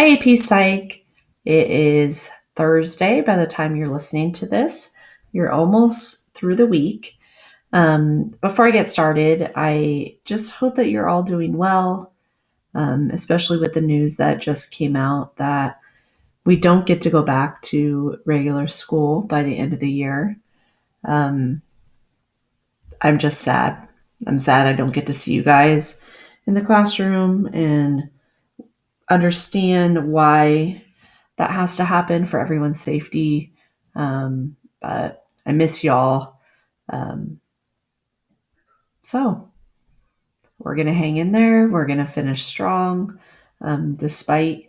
Hi, AP Psych. It is Thursday by the time you're listening to this. You're almost through the week. Before I get started, I just hope that you're all doing well, especially with the news that just came out that we don't get to go back to regular school by the end of the year. Um, I'm just sad. I'm sad I don't get to see you guys in the classroom and understand why that has to happen for everyone's safety. But I miss y'all. Um, so we're going to hang in there. We're going to finish strong despite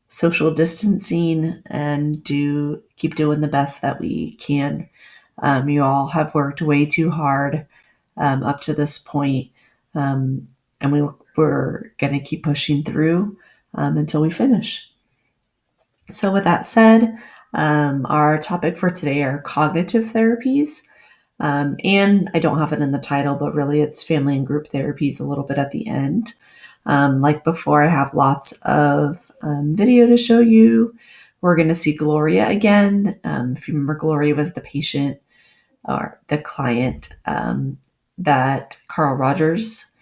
social distancing and keep doing the best that we can. You all have worked way too hard up to this point, and we're going to keep pushing through until we finish. So, with that said, our topic for today are cognitive therapies. And I don't have it in the title, but really it's family and group therapies a little bit at the end. Like before, I have lots of video to show you. We're going to see Gloria again. If you remember, Gloria was the patient or the client that Carl Rogers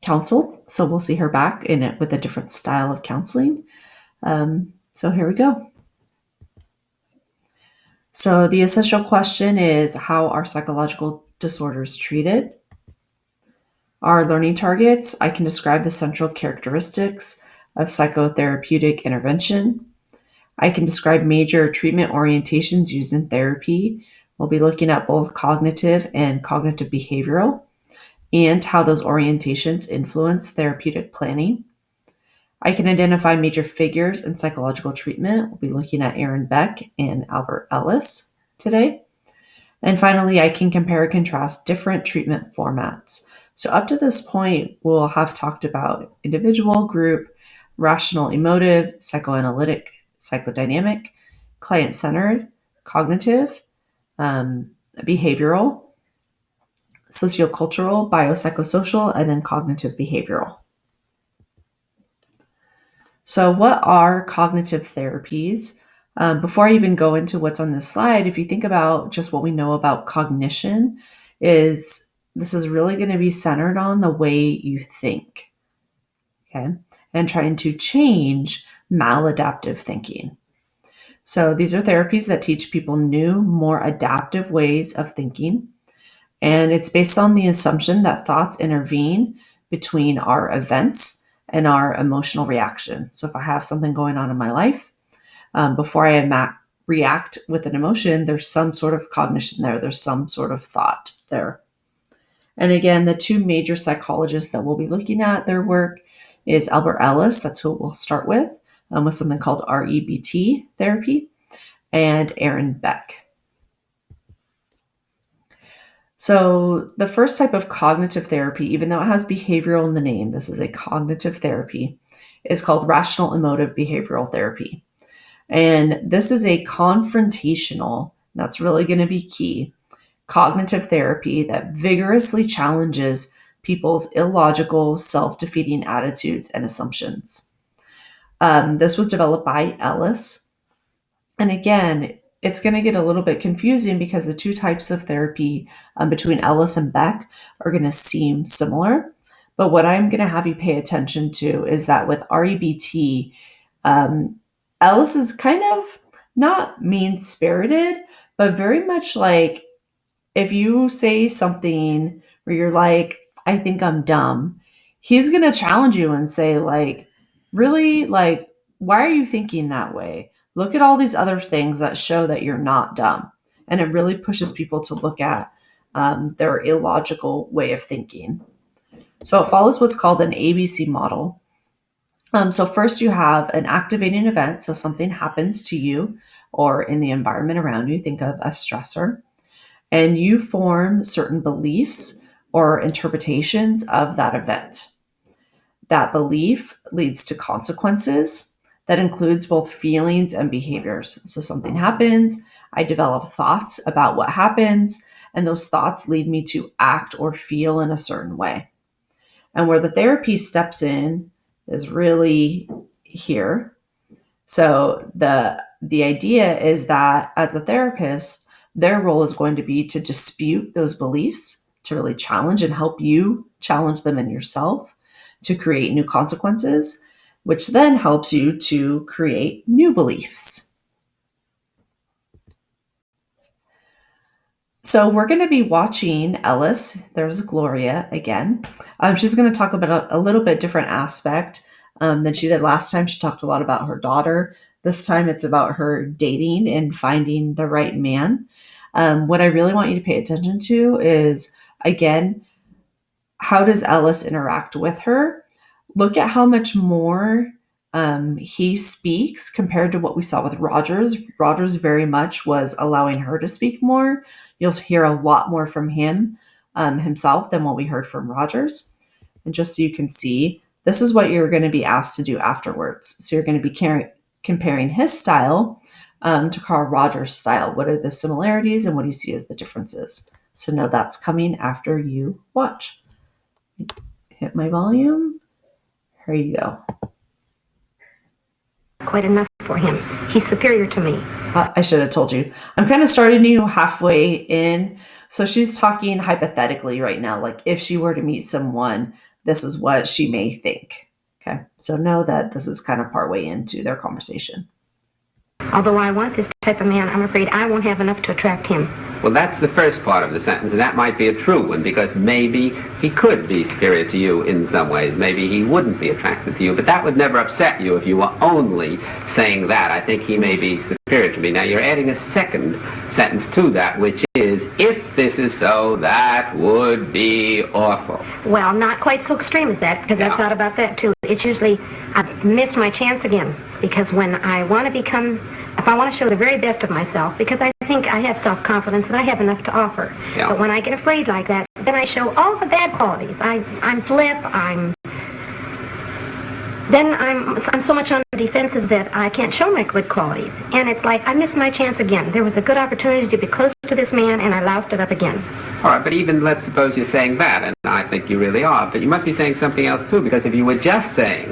counseled. So we'll see her back in it with a different style of counseling. So here we go. So the essential question is, how are psychological disorders treated? Our learning targets: I can describe the central characteristics of psychotherapeutic intervention. I can describe major treatment orientations used in therapy. We'll be looking at both cognitive and cognitive behavioral and how those orientations influence therapeutic planning. I can identify major figures in psychological treatment. We'll be looking at Aaron Beck and Albert Ellis today. And finally, I can compare and contrast different treatment formats. So up to this point, we'll have talked about individual, group, rational, emotive, psychoanalytic, psychodynamic, client-centered, cognitive, behavioral, sociocultural, biopsychosocial, and then cognitive behavioral. So what are cognitive therapies? Before I even go into what's on this slide, if you think about just what we know about cognition, this is really going to be centered on the way you think, okay, and trying to change maladaptive thinking. So these are therapies that teach people new, more adaptive ways of thinking, and it's based on the assumption that thoughts intervene between our events and our emotional reaction. So if I have something going on in my life, before I react with an emotion, there's some sort of cognition there. There's some sort of thought there. And again, the two major psychologists that we'll be looking at their work is Albert Ellis, that's who we'll start with something called REBT therapy, and Aaron Beck. So the first type of cognitive therapy, even though it has behavioral in the name, this is a cognitive therapy, is called rational emotive behavioral therapy. And this is a confrontational, that's really going to be key, cognitive therapy that vigorously challenges people's illogical, self-defeating attitudes and assumptions. This was developed by Ellis. And again, it's going to get a little bit confusing because the two types of therapy between Ellis and Beck are going to seem similar. But what I'm going to have you pay attention to is that with REBT, Ellis is kind of not mean-spirited, but very much like if you say something where you're like, I think I'm dumb, he's going to challenge you and say, like, really, like, why are you thinking that way? Look at all these other things that show that you're not dumb. And it really pushes people to look at their illogical way of thinking. So it follows what's called an ABC model. So first you have an activating event. So something happens to you or in the environment around you. Think of a stressor. And you form certain beliefs or interpretations of that event. That belief leads to consequences. That includes both feelings and behaviors. So something happens, I develop thoughts about what happens, and those thoughts lead me to act or feel in a certain way. And where the therapy steps in is really here. So the idea is that as a therapist, their role is going to be to dispute those beliefs, to really challenge and help you challenge them in yourself, to create new consequences, which then helps you to create new beliefs. So we're going to be watching Ellis. There's Gloria again. She's going to talk about a little bit different aspect than she did last time. She talked a lot about her daughter. This time it's about her dating and finding the right man. What I really want you to pay attention to is, again, how does Ellis interact with her? Look at how much more he speaks compared to what we saw with Rogers. Rogers very much was allowing her to speak more. You'll hear a lot more from him himself than what we heard from Rogers. And just so you can see, this is what you're going to be asked to do afterwards. So you're going to be comparing his style to Carl Rogers' style. What are the similarities and what do you see as the differences? So know that's coming after you watch. Hit my volume. Here you go. Quite enough for him. He's superior to me. I should have told you. I'm kind of starting you halfway in. So she's talking hypothetically right now. Like if she were to meet someone, this is what she may think. Okay. So know that this is kind of partway into their conversation. Although I want this type of man, I'm afraid I won't have enough to attract him. Well, that's the first part of the sentence, and that might be a true one, because maybe he could be superior to you in some ways. Maybe he wouldn't be attracted to you, but that would never upset you if you were only saying that. I think he may be superior to me. Now, you're adding a second sentence to that, which is, if this is so, that would be awful. Well, not quite so extreme as that, because I've thought about that too. It's usually, I've missed my chance again, because when I want to become, if I want to show the very best of myself, because I think I have self-confidence and I have enough to offer. Yeah. But when I get afraid like that, then I show all the bad qualities. I'm flip, I'm so much on the defensive that I can't show my good qualities. And it's like, I missed my chance again. There was a good opportunity to be close to this man, and I loused it up again. All right, but even let's suppose you're saying that, and I think you really are, but you must be saying something else too, because if you were just saying,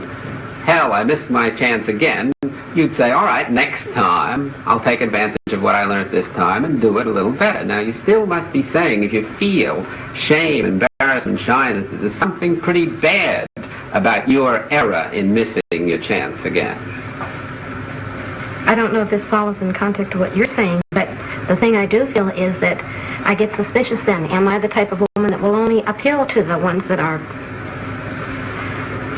hell, I missed my chance again, you'd say, all right, next time I'll take advantage of what I learned this time and do it a little better. Now, you still must be saying, if you feel shame, embarrassment, shyness, that there's something pretty bad about your error in missing your chance again. I don't know if this follows in context to what you're saying, but the thing I do feel is that I get suspicious then. Am I the type of woman that will only appeal to the ones that are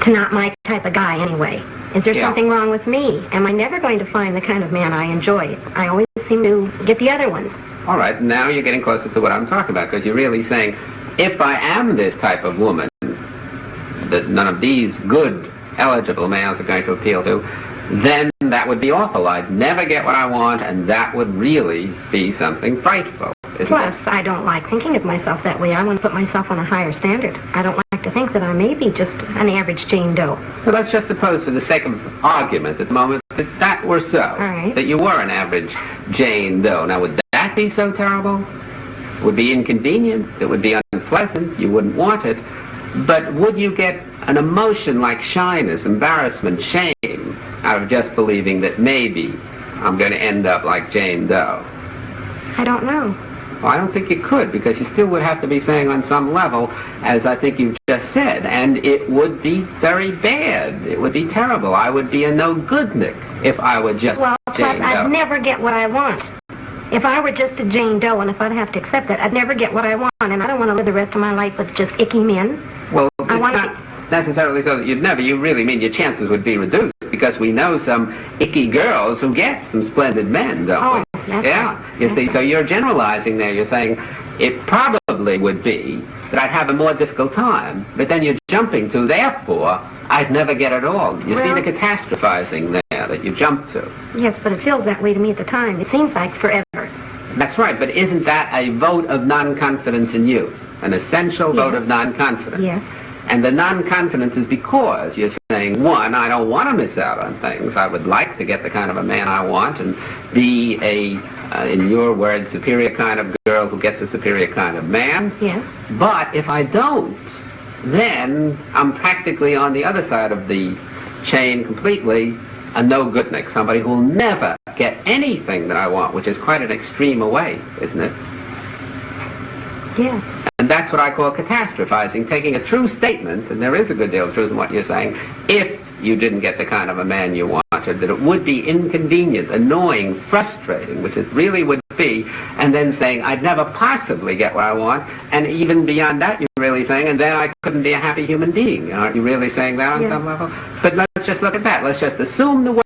to not my type of guy anyway? Is there something wrong with me? Am I never going to find the kind of man I enjoy? I always seem to get the other ones. All right, now you're getting closer to what I'm talking about, because you're really saying, if I am this type of woman that none of these good, eligible males are going to appeal to, then that would be awful. I'd never get what I want, and that would really be something frightful. Plus, I don't like thinking of myself that way. I want to put myself on a higher standard. I don't like to think that I may be just an average Jane Doe. Well, let's just suppose, for the sake of argument at the moment, that that were so. All right. That you were an average Jane Doe. Now, would that be so terrible? It would be inconvenient. It would be unpleasant. You wouldn't want it. But would you get an emotion like shyness, embarrassment, shame out of just believing that maybe I'm going to end up like Jane Doe? I don't know. Well, I don't think you could, because you still would have to be saying on some level, as I think you've just said, and it would be very bad. It would be terrible. I would be a no-goodnik if I were just Jane Doe. I'd never get what I want. If I were just a Jane Doe, and if I'd have to accept it, I'd never get what I want, and I don't want to live the rest of my life with just icky men. Well, it's not necessarily so that you'd never. You really mean your chances would be reduced, because we know some icky girls who get some splendid men, don't we? That's yeah, right. you see, so you're generalizing there. You're saying it probably would be that I'd have a more difficult time, but then you're jumping to, therefore, I'd never get it all. You see the catastrophizing there that you jump to. Yes, but it feels that way to me at the time. It seems like forever. That's right, but isn't that a vote of non-confidence in you? An essential vote of non-confidence? Yes. And the non-confidence is because you're saying, one, I don't want to miss out on things. I would like to get the kind of a man I want and be a, in your words, superior kind of girl who gets a superior kind of man. Yes. But if I don't, then I'm practically on the other side of the chain completely a no-goodnik, somebody who will never get anything that I want, which is quite an extreme away, isn't it? Yes. And that's what I call catastrophizing, taking a true statement, and there is a good deal of truth in what you're saying, if you didn't get the kind of a man you wanted, that it would be inconvenient, annoying, frustrating, which it really would be, and then saying, I'd never possibly get what I want, and even beyond that, you're really saying, and then I couldn't be a happy human being. Aren't you really saying that on some level? But let's just look at that. Let's just assume the word.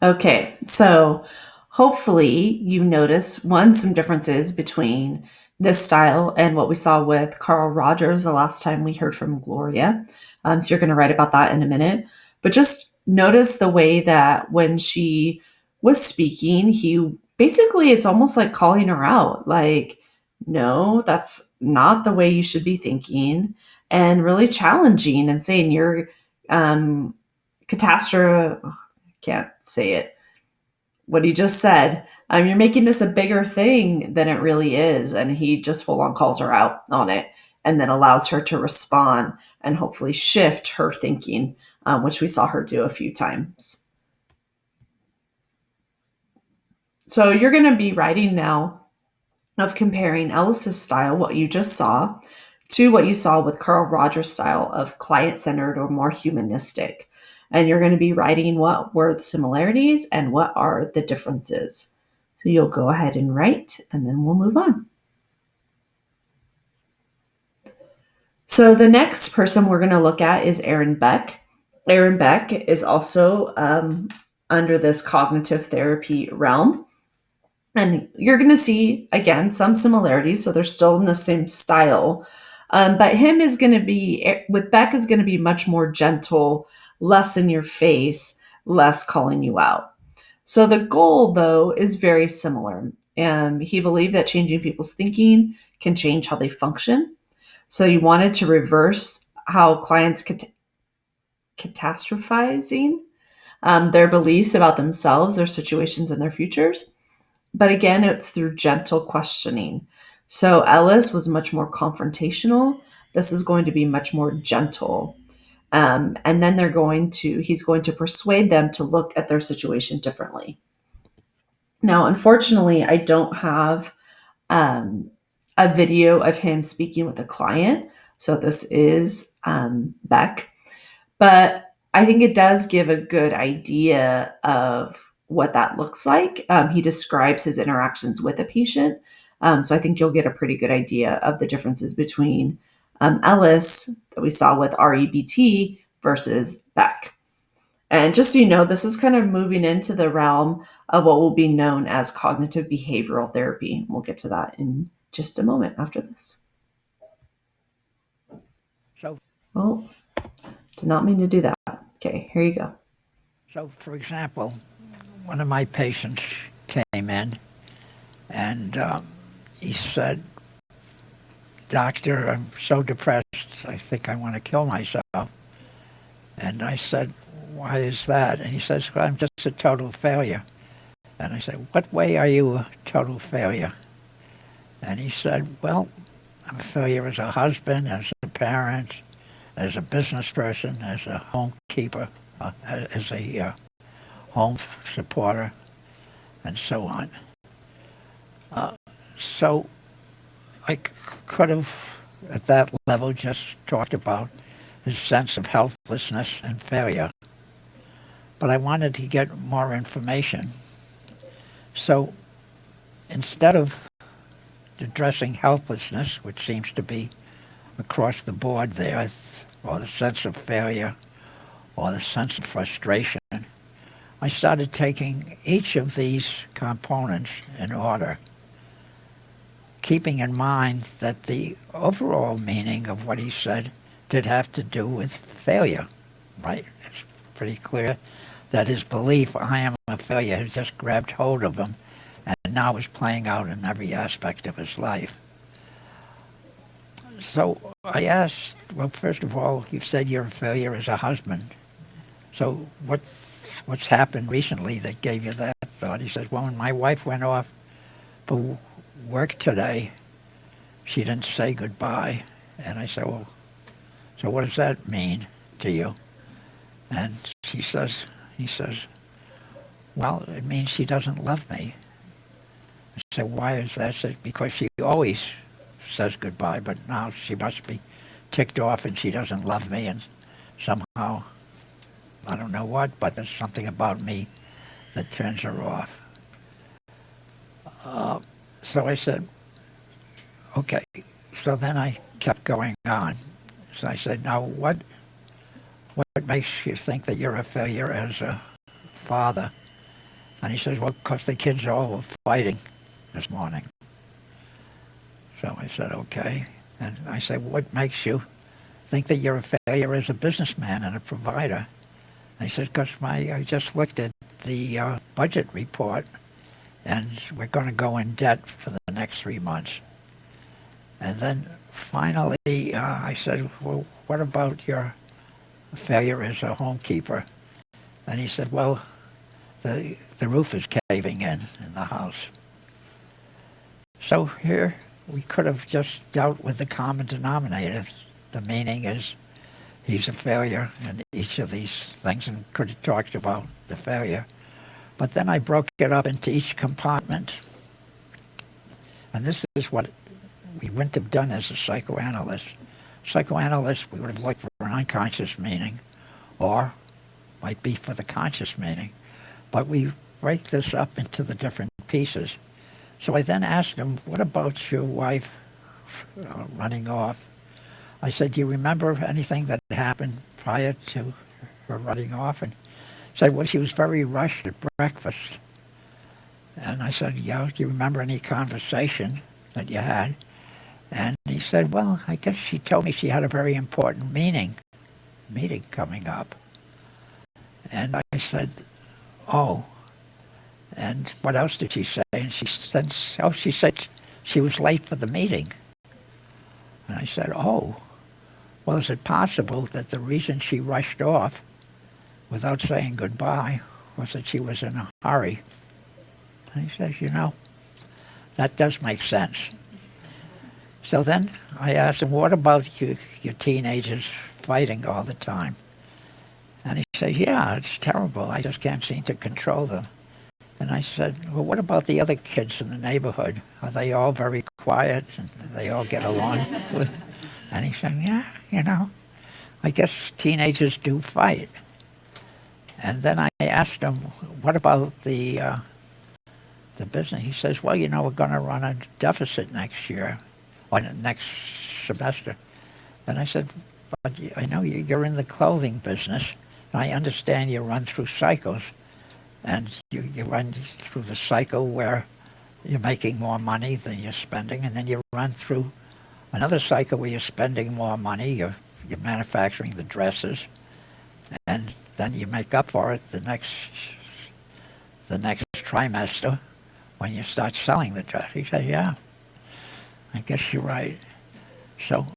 Okay, so hopefully you notice some differences between this style and what we saw with Carl Rogers the last time we heard from Gloria. So you're going to write about that in a minute. But just notice the way that when she was speaking, he basically, it's almost like calling her out. Like, no, that's not the way you should be thinking. And really challenging and saying you're catastrophe. Can't say it. What he just said. You're making this a bigger thing than it really is. And he just full on calls her out on it and then allows her to respond and hopefully shift her thinking, which we saw her do a few times. So you're going to be writing now of comparing Ellis's style, what you just saw, to what you saw with Carl Rogers' style of client-centered or more humanistic. And you're going to be writing what were the similarities and what are the differences. So you'll go ahead and write, and then we'll move on. So the next person we're going to look at is Aaron Beck. Aaron Beck is also under this cognitive therapy realm. And you're going to see, again, some similarities. So they're still in the same style. But him is going to be, with Beck, is going to be much more gentle, less in your face, less calling you out. So the goal, though, is very similar. He believed that changing people's thinking can change how they function. So he wanted to reverse how clients catastrophizing their beliefs about themselves, their situations, and their futures. But again, it's through gentle questioning. So Ellis was much more confrontational. This is going to be much more gentle. And then he's going to persuade them to look at their situation differently. Now, unfortunately, I don't have a video of him speaking with a client. So this is Beck. But I think it does give a good idea of what that looks like. He describes his interactions with a patient. So I think you'll get a pretty good idea of the differences between Ellis that we saw with REBT versus Beck. And just so you know, this is kind of moving into the realm of what will be known as cognitive behavioral therapy. We'll get to that in just a moment after this. Oh, did not mean to do that. Okay, here you go. So, for example, one of my patients came in and he said, "Doctor, I'm so depressed, I think I want to kill myself." And I said, "Why is that?" And he says, "Well, I'm just a total failure." And I said, "What way are you a total failure?" And he said, "Well, I'm a failure as a husband, as a parent, as a business person, as a homekeeper, as a home supporter, and so on." So I could have, at that level, just talked about his sense of helplessness and failure. But I wanted to get more information. So instead of addressing helplessness, which seems to be across the board there, or the sense of failure, or the sense of frustration, I started taking each of these components in order, keeping in mind that the overall meaning of what he said did have to do with failure, right? It's pretty clear that his belief, "I am a failure," has just grabbed hold of him and now is playing out in every aspect of his life. So I asked, well, first of all, you said you're a failure as a husband. So what's happened recently that gave you that thought? He says, well, when my wife went off for work today, she didn't say goodbye. And I said, well, so what does that mean to you? And he says, well, it means she doesn't love me. I said, why is that? I said, because she always says goodbye, but now she must be ticked off and she doesn't love me, and somehow, I don't know what, but there's something about me that turns her off. So I said, okay. So then I kept going on. So I said, now what makes you think that you're a failure as a father? And he says, well, because the kids all were fighting this morning. So I said, okay. And I said, what makes you think that you're a failure as a businessman and a provider? And he says, because I just looked at the budget report, and we're going to go in debt for the next 3 months. And then finally, I said, well, what about your failure as a homekeeper? And he said, well, the roof is caving in the house. So here we could have just dealt with the common denominator. The meaning is he's a failure in each of these things, and could have talked about the failure. But then I broke it up into each compartment. And this is what we wouldn't have done as a psychoanalyst. Psychoanalyst, we would have looked for an unconscious meaning, or might be for the conscious meaning. But we break this up into the different pieces. So I then asked him, what about your wife running off? I said, do you remember anything that happened prior to her running off? And he said, well, she was very rushed at breakfast. And I said, yeah, do you remember any conversation that you had? And he said, well, I guess she told me she had a very important meeting coming up. And I said, oh. And what else did she say? And she said, she was late for the meeting. And I said, oh. Well, is it possible that the reason she rushed off without saying goodbye was that she was in a hurry? And he says, that does make sense. So then I asked him, what about your teenagers fighting all the time? And he said, yeah, it's terrible. I just can't seem to control them. And I said, well, what about the other kids in the neighborhood? Are they all very quiet and they all get along? And he said, yeah, I guess teenagers do fight. And then I asked him, what about the business? He says, well, we're going to run a deficit next year, or next semester. And I said, but I know you're in the clothing business, and I understand you run through cycles. And you run through the cycle where you're making more money than you're spending, and then you run through another cycle where you're spending more money, you're manufacturing the dresses, and then you make up for it the next trimester when you start selling the dress. He said, yeah, I guess you're right. So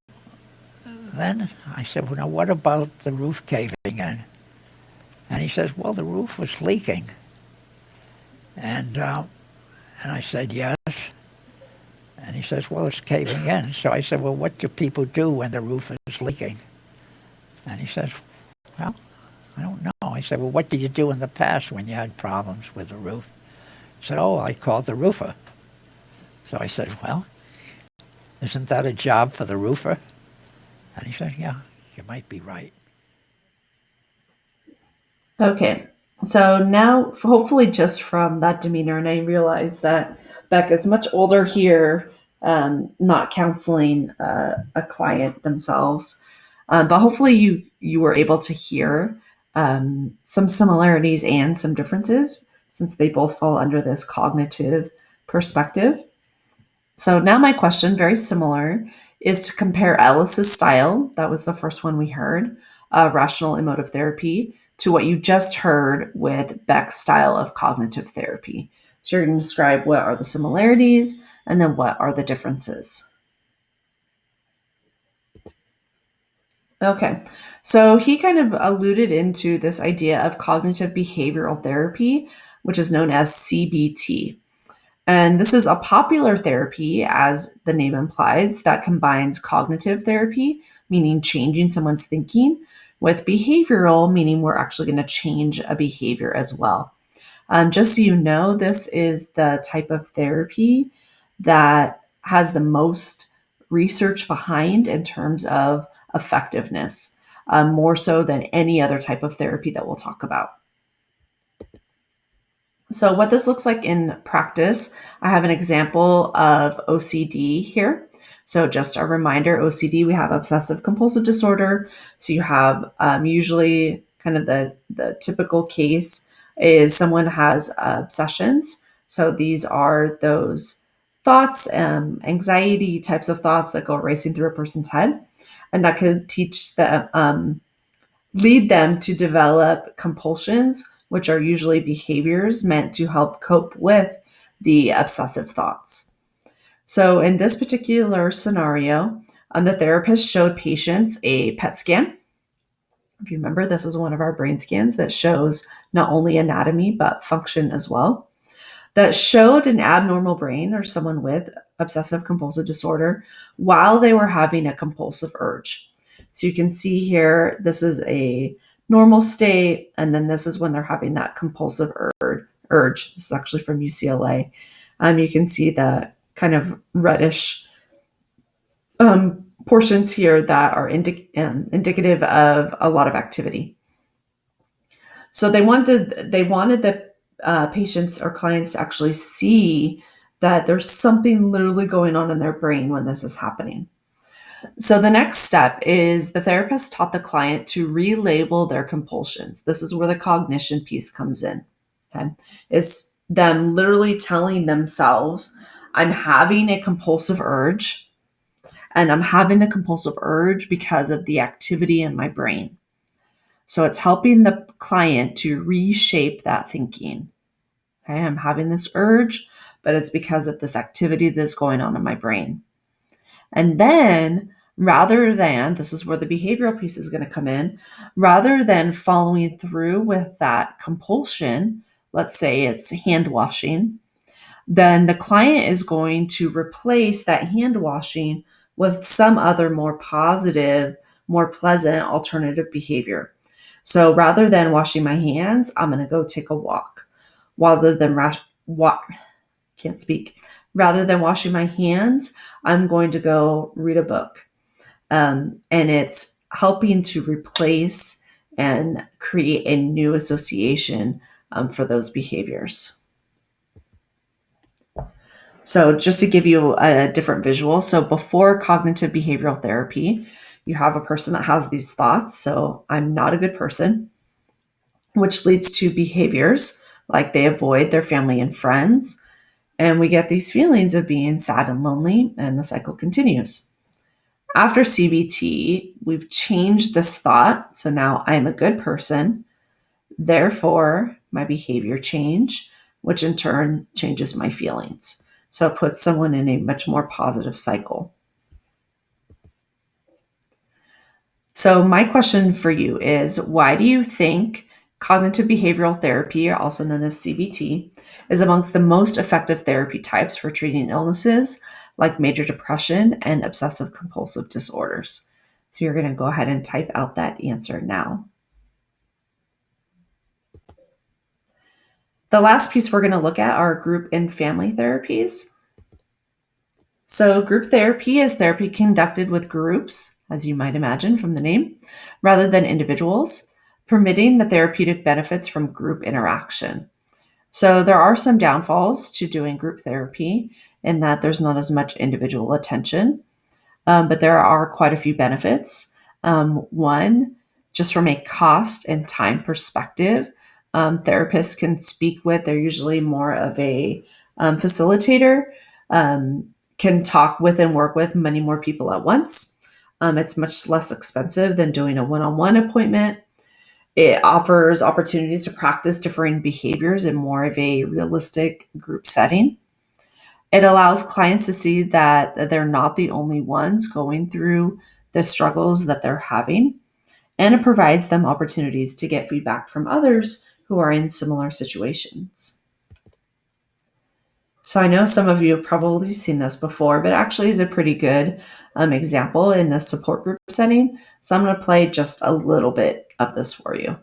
then I said, well, now what about the roof caving in? And he says, well, the roof was leaking. And I said, yes. And he says, well, it's caving in. So I said, well, what do people do when the roof is leaking? And he says, well, I don't know. I said, well, what did you do in the past when you had problems with the roof? He said, oh, I called the roofer. So I said, well, isn't that a job for the roofer? And he said, yeah, you might be right. Okay, so now hopefully just from that demeanor, and I realize that Beck is much older here, not counseling a client themselves, but hopefully you were able to hear some similarities and some differences since they both fall under this cognitive perspective. So now my question, very similar, is to compare Ellis's style, that was the first one we heard, rational emotive therapy, to what you just heard with Beck's style of cognitive therapy. So you're going to describe what are the similarities and then what are the differences. Okay, so he kind of alluded into this idea of cognitive behavioral therapy, which is known as CBT. And this is a popular therapy, as the name implies, that combines cognitive therapy, meaning changing someone's thinking, with behavioral, meaning we're actually going to change a behavior as well. Just so you know, this is the type of therapy that has the most research behind in terms of effectiveness, more so than any other type of therapy that we'll talk about. So, what this looks like in practice, I have an example of OCD here. So, just a reminder, OCD, we have obsessive compulsive disorder. So, you have usually kind of the typical case is someone has obsessions. So, these are those thoughts, anxiety types of thoughts that go racing through a person's head. And that could lead them to develop compulsions, which are usually behaviors meant to help cope with the obsessive thoughts. So, in this particular scenario, the therapist showed patients a PET scan. If you remember, this is one of our brain scans that shows not only anatomy but function as well, that showed an abnormal brain or someone with obsessive compulsive disorder while they were having a compulsive urge. So you can see here, this is a normal state, and then this is when they're having that compulsive urge. This is actually from UCLA. You can see the kind of reddish portions here that are indicative of a lot of activity. So they wanted the patients or clients to actually see that there's something literally going on in their brain when this is happening. So the next step is the therapist taught the client to relabel their compulsions. This is where the cognition piece comes in. Okay, it's them literally telling themselves, "I'm having a compulsive urge, and I'm having the compulsive urge because of the activity in my brain." So it's helping the client to reshape that thinking. Okay, I'm having this urge, but it's because of this activity that's going on in my brain. And then, rather than, this is where the behavioral piece is going to come in, rather than following through with that compulsion, let's say it's hand washing, then the client is going to replace that hand washing with some other more positive, more pleasant alternative behavior. So rather than washing my hands, I'm going to go take a walk. Rather than can't speak. Rather than washing my hands, I'm going to go read a book. And it's helping to replace and create a new association for those behaviors. So just to give you a different visual, so before cognitive behavioral therapy, you have a person that has these thoughts. So I'm not a good person, which leads to behaviors like they avoid their family and friends. And we get these feelings of being sad and lonely, and the cycle continues. After CBT, we've changed this thought. So now I'm a good person. Therefore, my behavior change, which in turn changes my feelings. So it puts someone in a much more positive cycle. So my question for you is, why do you think cognitive behavioral therapy, also known as CBT, is amongst the most effective therapy types for treating illnesses like major depression and obsessive compulsive disorders? So you're going to go ahead and type out that answer now. The last piece we're going to look at are group and family therapies. So group therapy is therapy conducted with groups, as you might imagine from the name, rather than individuals, permitting the therapeutic benefits from group interaction. So there are some downfalls to doing group therapy in that there's not as much individual attention, but there are quite a few benefits. One, just from a cost and time perspective, therapists can speak with, they're usually more of a facilitator, can talk with and work with many more people at once. It's much less expensive than doing a one-on-one appointment. It offers opportunities to practice differing behaviors in more of a realistic group setting. It allows clients to see that they're not the only ones going through the struggles that they're having, and it provides them opportunities to get feedback from others who are in similar situations. So I know some of you have probably seen this before, but actually is a pretty good example in the support group setting. So I'm going to play just a little bit of this for you.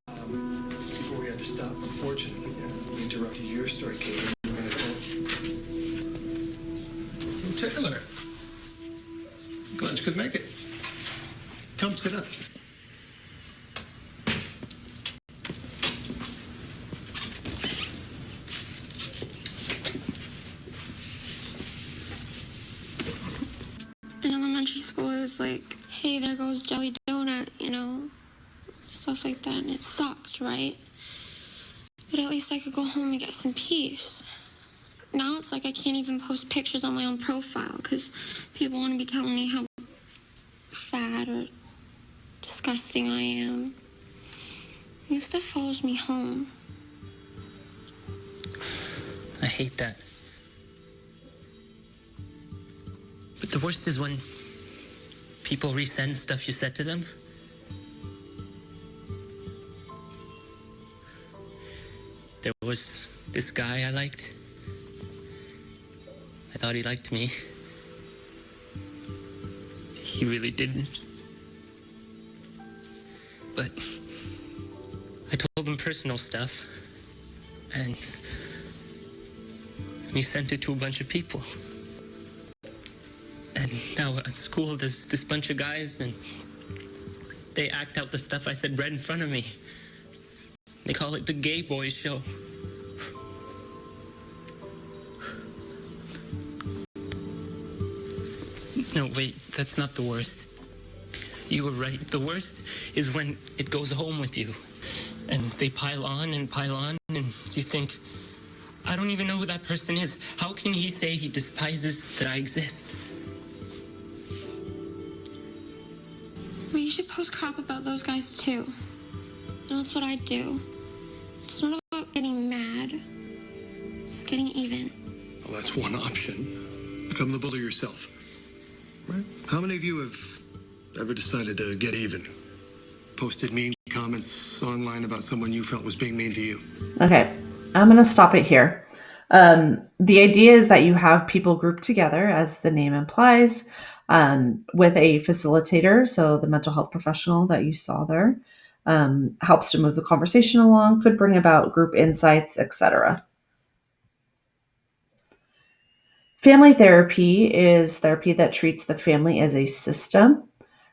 Before we had to stop, unfortunately, we interrupted your story, Kate. Taylor, glad you could make it. Come sit up. In elementary school, it was like, hey, there goes Jelly Donut, stuff like that, and it sucked, right? But at least I could go home and get some peace. Now it's like I can't even post pictures on my own profile because people want to be telling me how fat or disgusting I am. And this stuff follows me home. I hate that. But the worst is when people resend stuff you said to them. There was this guy I liked. I thought he liked me. He really didn't. But I told him personal stuff, and he sent it to a bunch of people. And now at school, there's this bunch of guys, and they act out the stuff I said right in front of me. They call it the Gay Boys Show. No, wait, that's not the worst. You were right. The worst is when it goes home with you. And they pile on, and you think, I don't even know who that person is. How can he say he despises that I exist? Well, you should post crap about those guys too. That's what I do. It's not about getting mad. It's getting even. Well, that's one option. Become the bully yourself. Right? How many of you have ever decided to get even? Posted mean comments online about someone you felt was being mean to you? Okay, I'm going to stop it here. The idea is that you have people grouped together, as the name implies, with a facilitator. So the mental health professional that you saw there helps to move the conversation along, could bring about group insights, etc. Family therapy is therapy that treats the family as a system.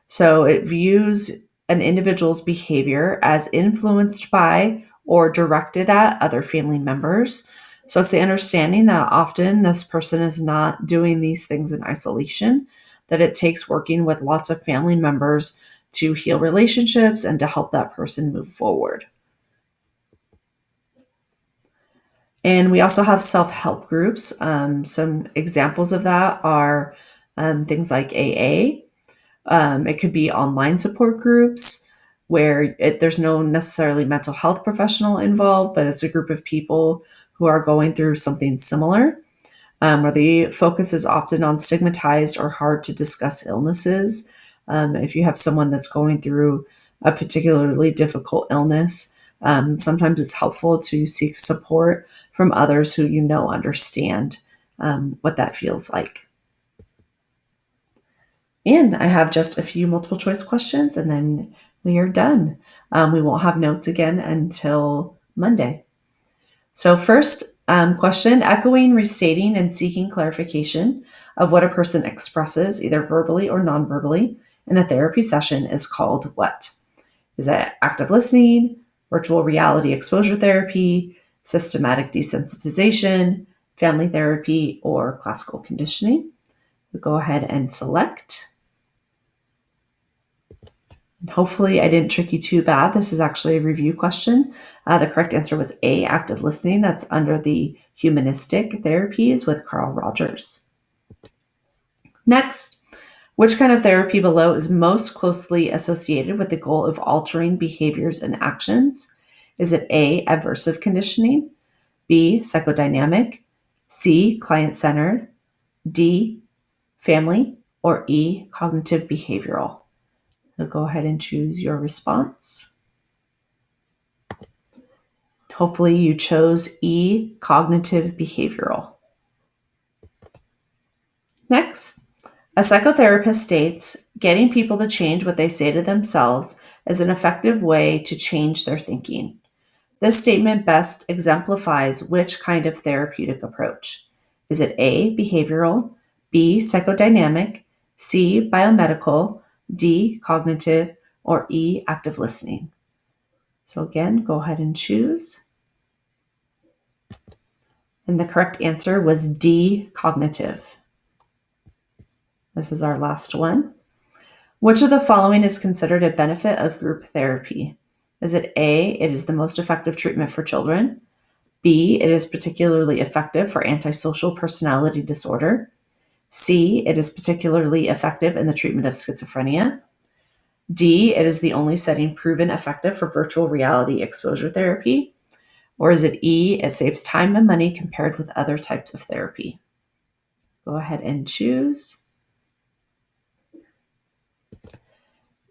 So it views an individual's behavior as influenced by or directed at other family members. So it's the understanding that often this person is not doing these things in isolation, that it takes working with lots of family members to heal relationships and to help that person move forward. And we also have self-help groups. Some examples of that are things like AA. It could be online support groups where there's no necessarily mental health professional involved, but it's a group of people who are going through something similar, where the focus is often on stigmatized or hard to discuss illnesses. If you have someone that's going through a particularly difficult illness, sometimes it's helpful to seek support from others who understand what that feels like. And I have just a few multiple choice questions and then we are done. We won't have notes again until Monday. So first question, echoing, restating, and seeking clarification of what a person expresses, either verbally or non-verbally, in a therapy session is called what? Is it active listening, virtual reality exposure therapy, systematic desensitization, family therapy, or classical conditioning? We'll go ahead and select. Hopefully I didn't trick you too bad. This is actually a review question. The correct answer was A, active listening. That's under the humanistic therapies with Carl Rogers. Next, which kind of therapy below is most closely associated with the goal of altering behaviors and actions? Is it A, aversive conditioning, B, psychodynamic, C, client-centered, D, family, or E, cognitive behavioral? So go ahead and choose your response. Hopefully you chose E, cognitive behavioral. Next, a psychotherapist states getting people to change what they say to themselves is an effective way to change their thinking. This statement best exemplifies which kind of therapeutic approach. Is it A, behavioral, B, psychodynamic, C, biomedical, D, cognitive, or E, active listening? So again, go ahead and choose. And the correct answer was D, cognitive. This is our last one. Which of the following is considered a benefit of group therapy? Is it A, it is the most effective treatment for children? B, it is particularly effective for antisocial personality disorder? C, it is particularly effective in the treatment of schizophrenia? D, it is the only setting proven effective for virtual reality exposure therapy? Or is it E, it saves time and money compared with other types of therapy? Go ahead and choose.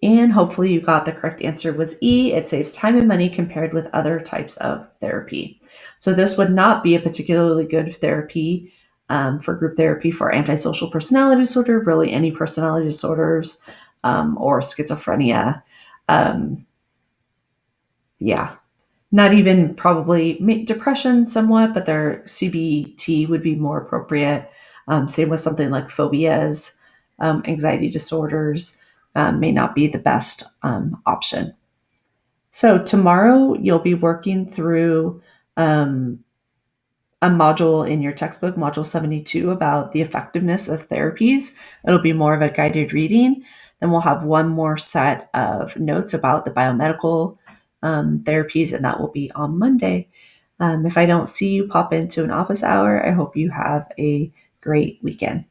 And hopefully you got the correct answer was E, it saves time and money compared with other types of therapy. So this would not be a particularly good therapy for group therapy for antisocial personality disorder, really any personality disorders, or schizophrenia. Yeah, not even probably depression somewhat, but their CBT would be more appropriate. Same with something like phobias, anxiety disorders may not be the best option. So tomorrow you'll be working through a module in your textbook, Module 72, about the effectiveness of therapies. It'll be more of a guided reading. Then we'll have one more set of notes about the biomedical therapies, and that will be on Monday. If I don't see you pop into an office hour, I hope you have a great weekend.